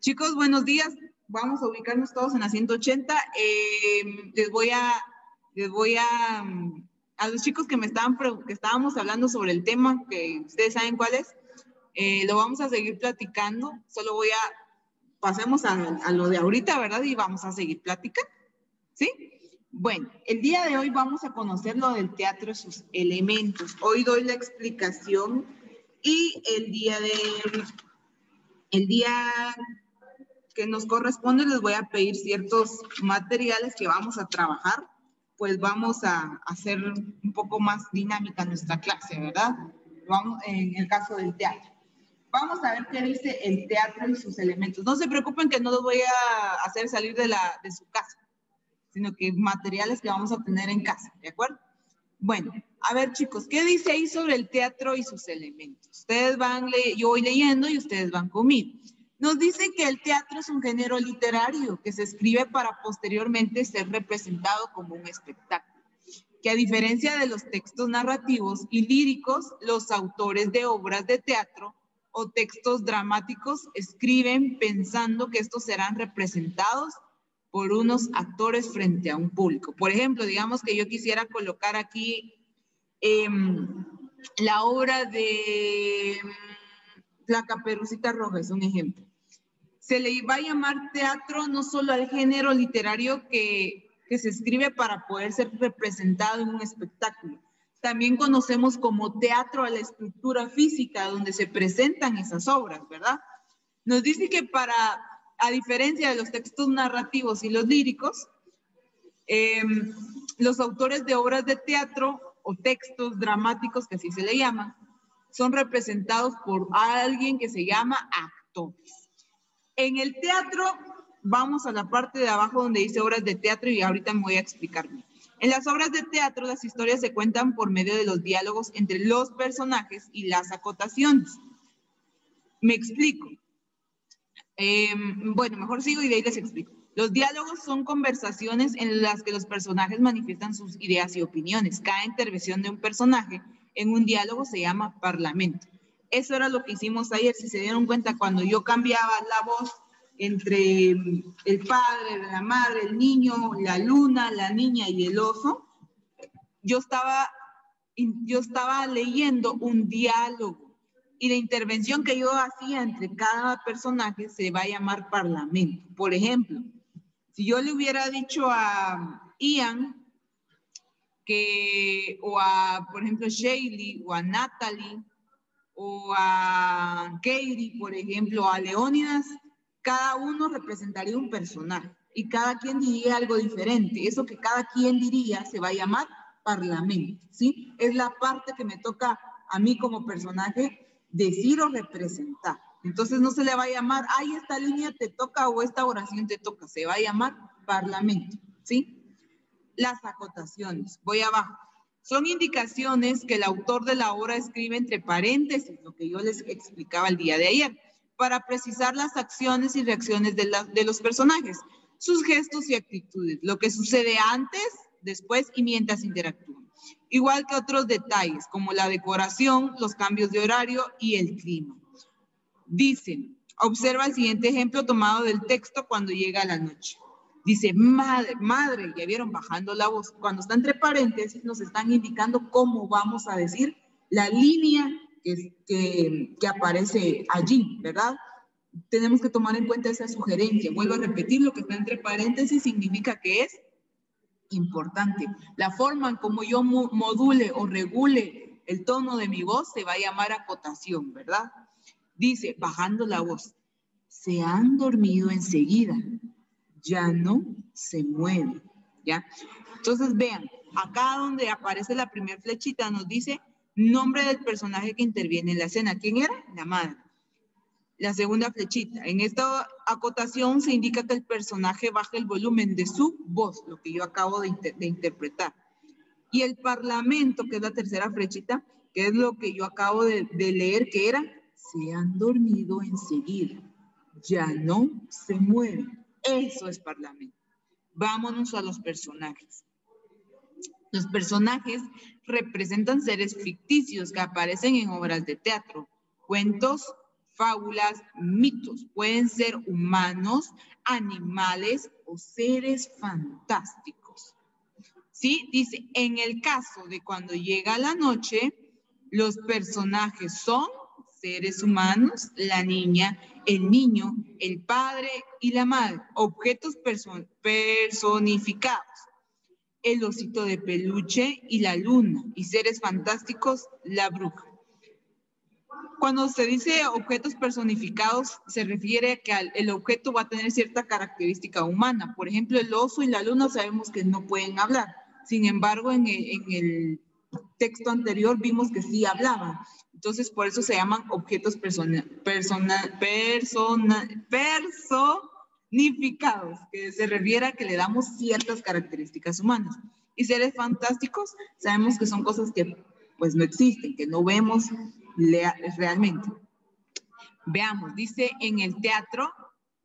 Chicos, buenos días. Vamos a ubicarnos todos en la 180. Les voy a los chicos que estábamos hablando sobre el tema, que ustedes saben cuál es, lo vamos a seguir platicando. Solo pasemos a lo de ahorita, ¿verdad? Y vamos a seguir platicando, ¿sí? Bueno, el día de hoy vamos a conocer lo del teatro y sus elementos. Hoy doy la explicación y el día que nos corresponde les voy a pedir ciertos materiales que vamos a trabajar, pues vamos a hacer un poco más dinámica nuestra clase, ¿verdad? Vamos, en el caso del teatro. Vamos a ver qué dice el teatro y sus elementos. No se preocupen que no los voy a hacer salir de su casa, sino que materiales que vamos a tener en casa, ¿de acuerdo? Bueno, a ver chicos, ¿qué dice ahí sobre el teatro y sus elementos? Ustedes yo voy leyendo y ustedes van conmigo. Nos dice que el teatro es un género literario que se escribe para posteriormente ser representado como un espectáculo. Que a diferencia de los textos narrativos y líricos, los autores de obras de teatro o textos dramáticos escriben pensando que estos serán representados por unos actores frente a un público. Por ejemplo, digamos que yo quisiera colocar aquí la obra de La Caperucita Roja, es un ejemplo. Se le va a llamar teatro no solo al género literario que se escribe para poder ser representado en un espectáculo. También conocemos como teatro a la estructura física donde se presentan esas obras, ¿verdad? Nos dice que a diferencia de los textos narrativos y los líricos, los autores de obras de teatro o textos dramáticos, que así se le llaman, son representados por alguien que se llama actores. En el teatro, vamos a la parte de abajo donde dice obras de teatro y ahorita me voy a explicar. En las obras de teatro, las historias se cuentan por medio de los diálogos entre los personajes y las acotaciones. Me explico. Bueno, mejor sigo y de ahí les explico. Los diálogos son conversaciones en las que los personajes manifiestan sus ideas y opiniones. Cada intervención de un personaje en un diálogo se llama parlamento. Eso era lo que hicimos ayer. Si se dieron cuenta, cuando yo cambiaba la voz entre el padre, la madre, el niño, la luna, la niña y el oso, yo estaba leyendo un diálogo. Y la intervención que yo hacía entre cada personaje se va a llamar parlamento. Por ejemplo, si yo le hubiera dicho a Ian o a, por ejemplo, Shaylee, o a Natalie, o a Katie, por ejemplo, a Leónidas, cada uno representaría un personaje y cada quien diría algo diferente. Eso que cada quien diría se va a llamar parlamento, ¿sí? Es la parte que me toca a mí como personaje decir o representar. Entonces no se le va a llamar, ay, esta línea te toca o esta oración te toca, se va a llamar parlamento, ¿sí? Las acotaciones, voy abajo. Son indicaciones que el autor de la obra escribe entre paréntesis, lo que yo les explicaba el día de ayer, para precisar las acciones y reacciones de los personajes, sus gestos y actitudes, lo que sucede antes, después y mientras interactúan. Igual que otros detalles, como la decoración, los cambios de horario y el clima. Dicen, observa el siguiente ejemplo tomado del texto cuando llega la noche. Dice, madre, ya vieron, bajando la voz. Cuando está entre paréntesis nos están indicando cómo vamos a decir la línea que aparece allí, ¿verdad? Tenemos que tomar en cuenta esa sugerencia. Vuelvo a repetir, lo que está entre paréntesis significa que es importante. La forma en cómo yo module o regule el tono de mi voz se va a llamar acotación, ¿verdad? Dice, bajando la voz, se han dormido enseguida. Ya no se mueve, ¿ya? Entonces, vean, acá donde aparece la primera flechita nos dice nombre del personaje que interviene en la escena. ¿Quién era? La madre. La segunda flechita. En esta acotación se indica que el personaje baja el volumen de su voz, lo que yo acabo de interpretar. Y el parlamento, que es la tercera flechita, que es lo que yo acabo de leer, que era, se han dormido enseguida. Ya no se mueven. Eso es parlamento. Vámonos a los personajes. Los personajes representan seres ficticios que aparecen en obras de teatro, cuentos, fábulas, mitos. Pueden ser humanos, animales o seres fantásticos. ¿Sí? Dice, en el caso de cuando llega la noche, los personajes son seres humanos, la niña, el niño, el padre y la madre. Objetos personificados. El osito de peluche y la luna. Y seres fantásticos, la bruja. Cuando se dice objetos personificados, se refiere a que el objeto va a tener cierta característica humana. Por ejemplo, el oso y la luna sabemos que no pueden hablar. Sin embargo, en el texto anterior vimos que sí hablaban. Entonces, por eso se llaman objetos personificados, que se refiere a que le damos ciertas características humanas. Y seres fantásticos, sabemos que son cosas que pues no existen, que no vemos realmente. Veamos, dice, en el teatro,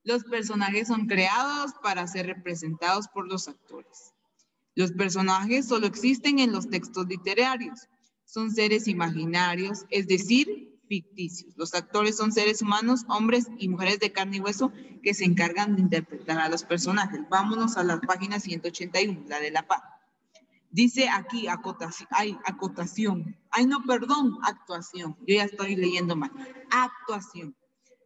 los personajes son creados para ser representados por los actores. Los personajes solo existen en los textos literarios. Son seres imaginarios, es decir, ficticios. Los actores son seres humanos, hombres y mujeres de carne y hueso que se encargan de interpretar a los personajes. Vámonos a la página 181, la de la paz. Dice aquí acotación. Ay, no, perdón, actuación. Yo ya estoy leyendo mal. Actuación.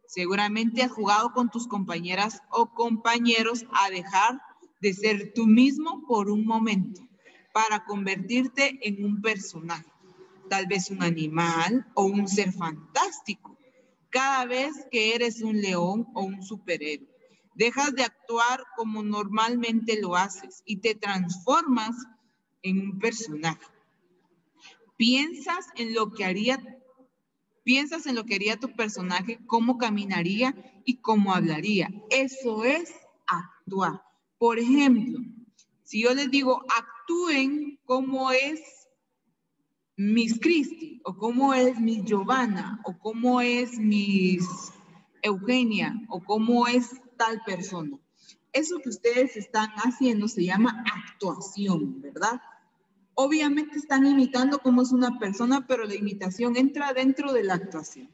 Seguramente has jugado con tus compañeras o compañeros a dejar de ser tú mismo por un momento para convertirte en un personaje, tal vez un animal o un ser fantástico. Cada vez que eres un león o un superhéroe, dejas de actuar como normalmente lo haces y te transformas en un personaje. Piensas en lo que haría tu personaje, cómo caminaría y cómo hablaría. Eso es actuar. Por ejemplo, si yo les digo, actúen cómo es Miss Christie, o cómo es Miss Giovanna, o cómo es Miss Eugenia, o cómo es tal persona. Eso que ustedes están haciendo se llama actuación, ¿verdad? Obviamente están imitando cómo es una persona, pero la imitación entra dentro de la actuación.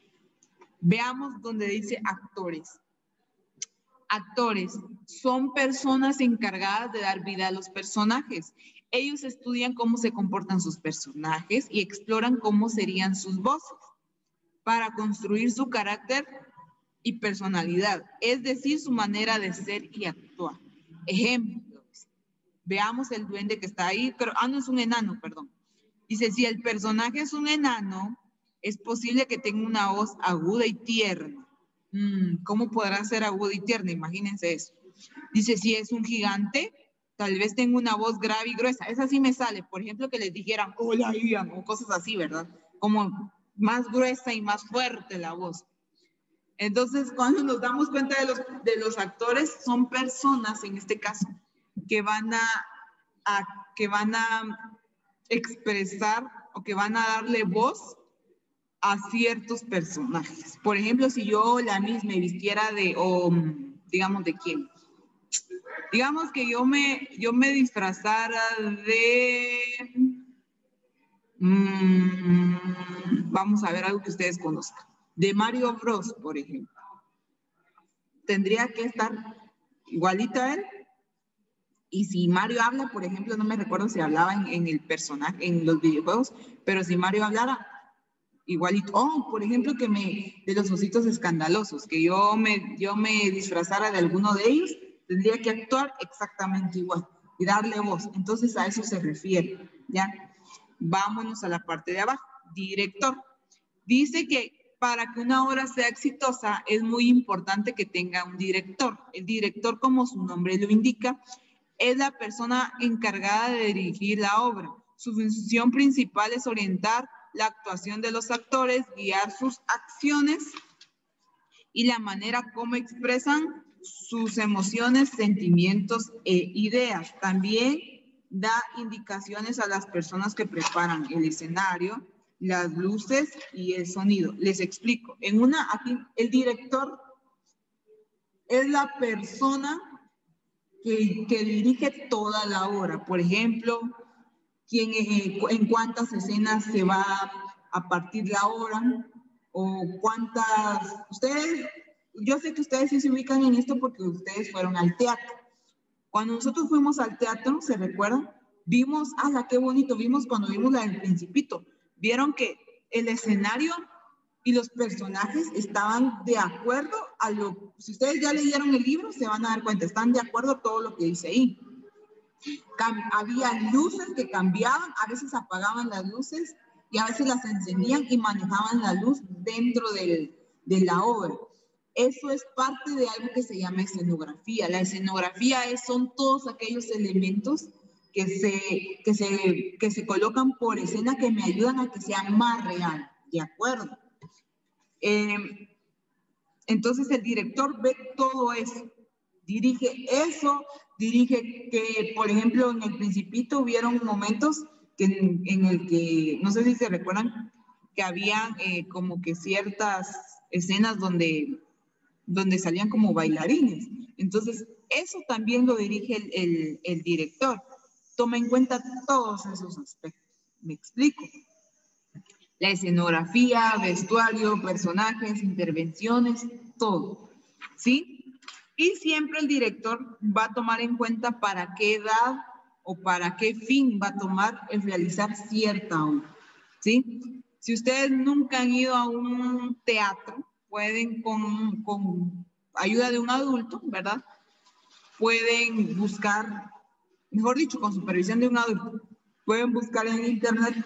Veamos donde dice actores. Actores son personas encargadas de dar vida a los personajes. Ellos estudian cómo se comportan sus personajes y exploran cómo serían sus voces para construir su carácter y personalidad, es decir, su manera de ser y actuar. Ejemplos. Veamos el duende que está ahí, pero, no es un enano, perdón. Dice, si el personaje es un enano, es posible que tenga una voz aguda y tierna. ¿Cómo podrá ser aguda y tierna? Imagínense eso. Dice, si es un gigante, tal vez tenga una voz grave y gruesa. Esa sí me sale. Por ejemplo, que les dijeran, hola Ian, o cosas así, ¿verdad? Como más gruesa y más fuerte la voz. Entonces, cuando nos damos cuenta de los actores, son personas, en este caso, que van a expresar o que van a darle voz a ciertos personajes. Por ejemplo, si yo la misma me vistiera digamos, ¿de quién? Digamos que yo me disfrazara de... vamos a ver algo que ustedes conozcan. De Mario Bros, por ejemplo. Tendría que estar igualito a él. Y si Mario habla, por ejemplo, no me recuerdo si hablaba en el personaje, en los videojuegos, pero si Mario hablara, igualito. Por ejemplo, de los ositos escandalosos, que yo me disfrazara de alguno de ellos, tendría que actuar exactamente igual y darle voz. Entonces a eso se refiere, ¿ya? Vámonos a la parte de abajo. Director. Dice que para que una obra sea exitosa es muy importante que tenga un director. El director, como su nombre lo indica, es la persona encargada de dirigir la obra. Su función principal es orientar la actuación de los actores, guiar sus acciones y la manera como expresan sus emociones, sentimientos e ideas. También da indicaciones a las personas que preparan el escenario, las luces y el sonido. Les explico. Aquí el director es la persona que dirige toda la obra. Por ejemplo, en cuántas escenas se va a partir la obra, o cuántas, ustedes, yo sé que ustedes sí se ubican en esto porque ustedes fueron al teatro. Cuando nosotros fuimos al teatro, ¿se recuerdan? Vimos, ¡ala, qué bonito! Vimos cuando vimos la del Principito. Vieron que el escenario y los personajes estaban de acuerdo a lo... Si ustedes ya leyeron el libro, se van a dar cuenta, están de acuerdo a todo lo que dice ahí. Había luces que cambiaban, a veces apagaban las luces y a veces las encendían y manejaban la luz dentro de la obra. Eso es parte de algo que se llama escenografía. La escenografía son todos aquellos elementos que se colocan por escena que me ayudan a que sea más real, ¿de acuerdo? Entonces el director ve todo eso, dirige eso, dirige que, por ejemplo, en El Principito hubieron momentos en el que, no sé si se recuerdan, que había como que ciertas escenas donde salían como bailarines. Entonces, eso también lo dirige el director. Toma en cuenta todos esos aspectos. ¿Me explico? La escenografía, vestuario, personajes, intervenciones, todo. ¿Sí? Y siempre el director va a tomar en cuenta para qué edad o para qué fin va a tomar el realizar cierta obra. ¿Sí? Si ustedes nunca han ido a un teatro, pueden con ayuda de un adulto, ¿verdad? Pueden buscar, mejor dicho, con supervisión de un adulto, pueden buscar en internet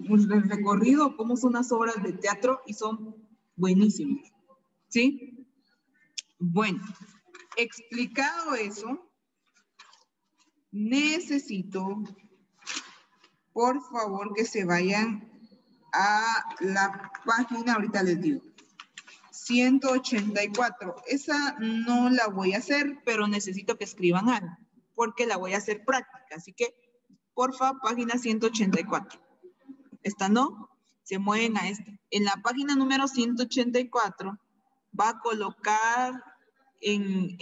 un recorrido, cómo son las obras de teatro y son buenísimas, ¿sí? Bueno, explicado eso, necesito, por favor, que se vayan a la página, ahorita les digo, 184. Esa no la voy a hacer, pero necesito que escriban algo, porque la voy a hacer práctica. Así que, porfa, página 184. Esta no, se mueven a esta. En la página número 184 va a colocar en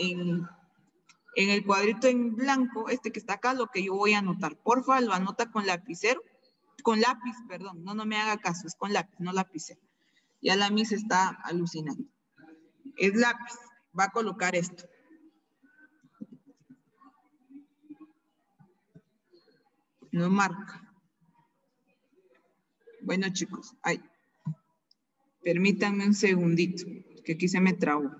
el cuadrito en blanco, este que está acá, lo que yo voy a anotar. Porfa, lo anota con lapicero. Con lápiz, perdón. No me haga caso, es con lápiz, no lapicero. Ya la Miss está alucinando. Es lápiz, va a colocar esto. No marca. Bueno, chicos, ay. Permítanme un segundito, que aquí se me trabó.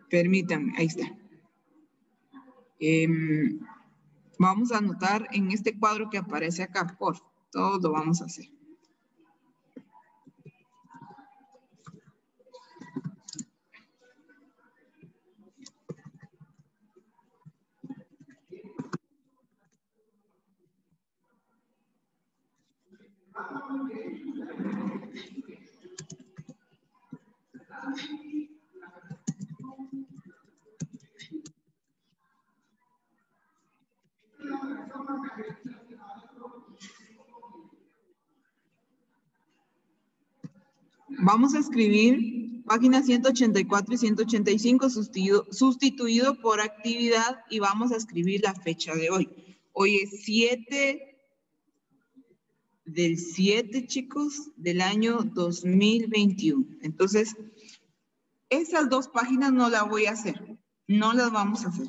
Permítanme, ahí está. Vamos a anotar en este cuadro que aparece acá, por todo lo vamos a hacer. Vamos a escribir páginas 184 y 185 sustituido por actividad y vamos a escribir la fecha de hoy. Hoy es 7 del 7, chicos, del año 2021. Entonces, esas dos páginas no las voy a hacer, no las vamos a hacer,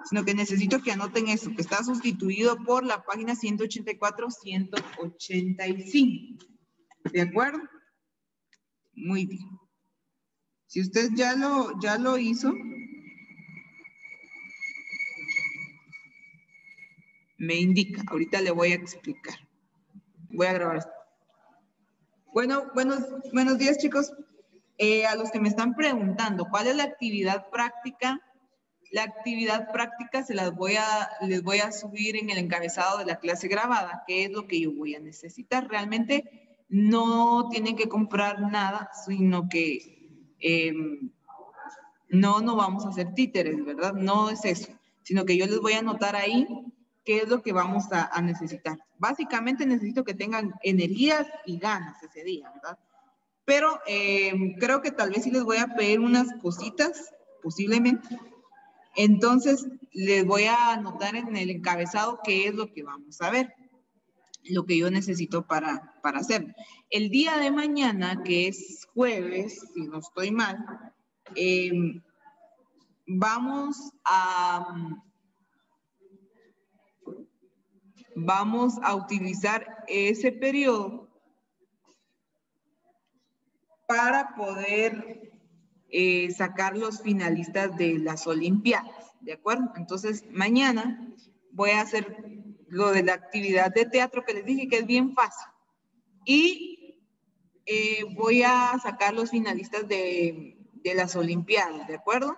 sino que necesito que anoten eso, que está sustituido por la página 184, 185. ¿De acuerdo? Muy bien. Si usted ya lo hizo, me indica. Ahorita le voy a explicar. Voy a grabar esto. Bueno, buenos días, chicos. A los que me están preguntando, ¿cuál es la actividad práctica? La actividad práctica les voy a subir en el encabezado de la clase grabada, que es lo que yo voy a necesitar. Realmente no tienen que comprar nada, sino que no vamos a hacer títeres, ¿verdad? No es eso, sino que yo les voy a anotar ahí qué es lo que vamos a necesitar. Básicamente necesito que tengan energías y ganas ese día, ¿verdad? Pero creo que tal vez sí les voy a pedir unas cositas, posiblemente. Entonces, les voy a anotar en el encabezado qué es lo que vamos a ver, lo que yo necesito para hacer. El día de mañana, que es jueves, si no estoy mal, vamos a utilizar ese periodo para poder sacar los finalistas de las Olimpiadas, ¿de acuerdo? Entonces, mañana voy a hacer lo de la actividad de teatro que les dije que es bien fácil. Y voy a sacar los finalistas de las Olimpiadas, ¿de acuerdo?